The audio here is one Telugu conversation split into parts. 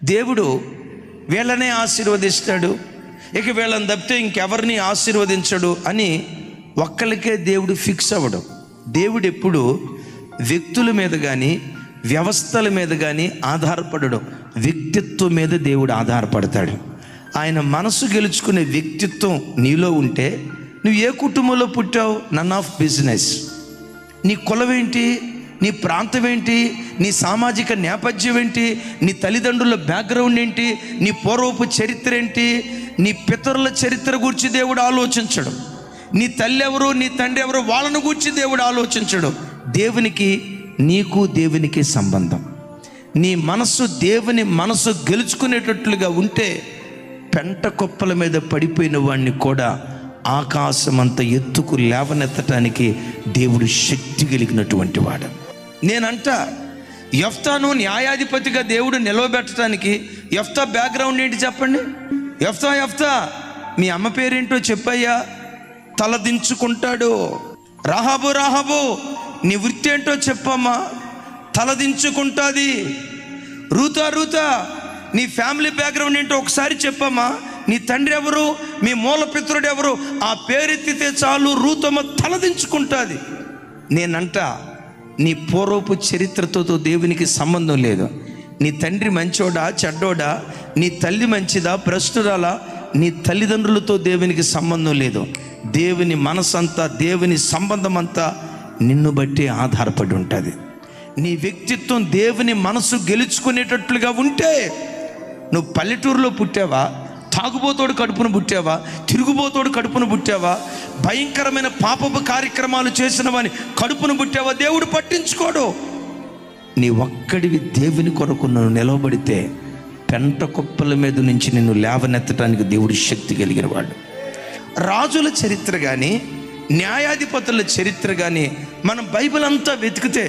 దేవుడు వీళ్ళనే ఆశీర్వదిస్తాడు, ఇక వీళ్ళని తప్పితే ఇంకెవరిని ఆశీర్వదించడు అని ఒక్కరికే దేవుడు ఫిక్స్ అవ్వడం. దేవుడు ఎప్పుడు వ్యక్తుల మీద కానీ వ్యవస్థల మీద కానీ ఆధారపడడం, వ్యక్తిత్వం మీద దేవుడు ఆధారపడతాడు. ఆయన మనసు గెలుచుకునే వ్యక్తిత్వం నీలో ఉంటే నువ్వు ఏ కుటుంబంలో పుట్టావు నన్ ఆఫ్ బిజినెస్. నీ కులం ఏంటి, నీ ప్రాంతం ఏంటి, నీ సామాజిక నేపథ్యం ఏంటి, నీ తల్లిదండ్రుల బ్యాక్గ్రౌండ్ ఏంటి, నీ పూర్వపు చరిత్ర ఏంటి, నీ పితరుల చరిత్ర గురించి దేవుడు ఆలోచించడు. నీ తల్లి ఎవరు, నీ తండ్రి ఎవరు, వాళ్ళను గురించి దేవుడు ఆలోచించడు. దేవునికి నీకు దేవునికి సంబంధం. నీ మనసు దేవుని మనసు గెలుచుకునేటట్లుగా ఉంటే పెంట కుప్పల మీద పడిపోయిన వాడిని కూడా ఆకాశమంత ఎత్తుకు లేవనెత్తటానికి దేవుడు శక్తి కలిగినటువంటి వాడు. నేనంట యెఫ్తాను న్యాయాధిపతిగా దేవుడు నిలవబెట్టడానికి యెఫ్తా బ్యాక్గ్రౌండ్ ఏంటి చెప్పండి. యెఫ్తా మీ అమ్మ పేరేంటో చెప్పయ్యా. తలదించుకుంటాడు. రాహాబు నీ వృత్తి ఏంటో చెప్పమ్మా. తలదించుకుంటుంది. రూతా నీ ఫ్యామిలీ బ్యాక్గ్రౌండ్ ఏంటో ఒకసారి చెప్పమ్మా. నీ తండ్రి ఎవరు, మీ మూల పితరుడు ఎవరు, ఆ పేరెత్తితే చాలు రూతమ్మ తలదించుకుంటుంది. నేనంట నీ పూర్వపు చరిత్రతో దేవునికి సంబంధం లేదు. నీ తండ్రి మంచోడా చెడ్డోడా, నీ తల్లి మంచిదా భ్రష్టురాలా, నీ తల్లిదండ్రులతో దేవునికి సంబంధం లేదు. దేవుని మనసంతా, దేవుని సంబంధం అంతా నిన్ను బట్టి ఆధారపడి ఉంటుంది. నీ వ్యక్తిత్వం దేవుని మనసు గెలుచుకునేటట్లుగా ఉంటే, నువ్వు పల్లెటూరులో పుట్టావా, తాగుబోతోడు కడుపున పుట్టావా, తిరుగుబోతోడు కడుపున పుట్టావా, భయంకరమైన పాపపు కార్యక్రమాలు చేసిన వాని కడుపున పుట్టావా, దేవుడు పట్టించుకోడు. నీ ఒక్కడివి దేవుని కొరకు నువ్వు నిలవబడితే పెంట కుప్పల మీద నుంచి నిన్ను లేవనెత్తడానికి దేవుడు శక్తి కలిగిన వాడు. రాజుల చరిత్ర కానీ న్యాయాధిపతుల చరిత్ర కానీ మనం బైబిల్ అంతా వెతికితే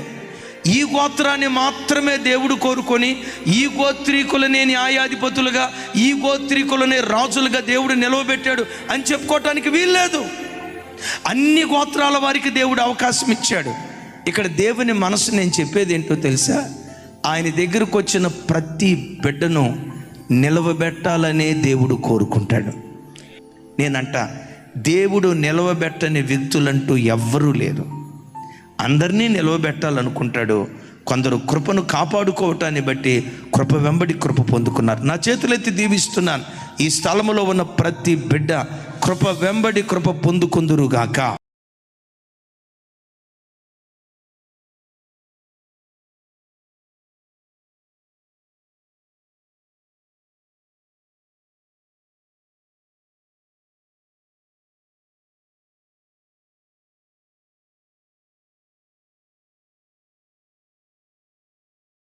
ఈ గోత్రాన్ని మాత్రమే దేవుడు కోరుకొని ఈ గోత్రీకులనే న్యాయాధిపతులుగా, ఈ గోత్రీకులనే రాజులుగా దేవుడు నిలవబెట్టాడు అని చెప్పుకోవటానికి వీల్లేదు. అన్ని గోత్రాల వారికి దేవుడు అవకాశం ఇచ్చాడు. ఇక్కడ దేవుని మనసు నేను చెప్పేది ఏంటో తెలుసా, ఆయన దగ్గరకు వచ్చిన ప్రతి బిడ్డను నిలవబెట్టాలనే దేవుడు కోరుకుంటాడు. నేనంట దేవుడు నిలవబెట్టని వ్యక్తులంటూ ఎవ్వరూ లేరు. అందరినీ నిలవబెట్టాలనుకుంటాడు. కొందరు కృపను కాపాడుకోవటాన్ని బట్టి కృప వెంబడి కృప పొందుకున్నారు. నా చేతులెత్తి దీవిస్తున్నాను, ఈ స్థలములో ఉన్న ప్రతి బిడ్డ కృప వెంబడి కృప పొందుకుందురుగాక.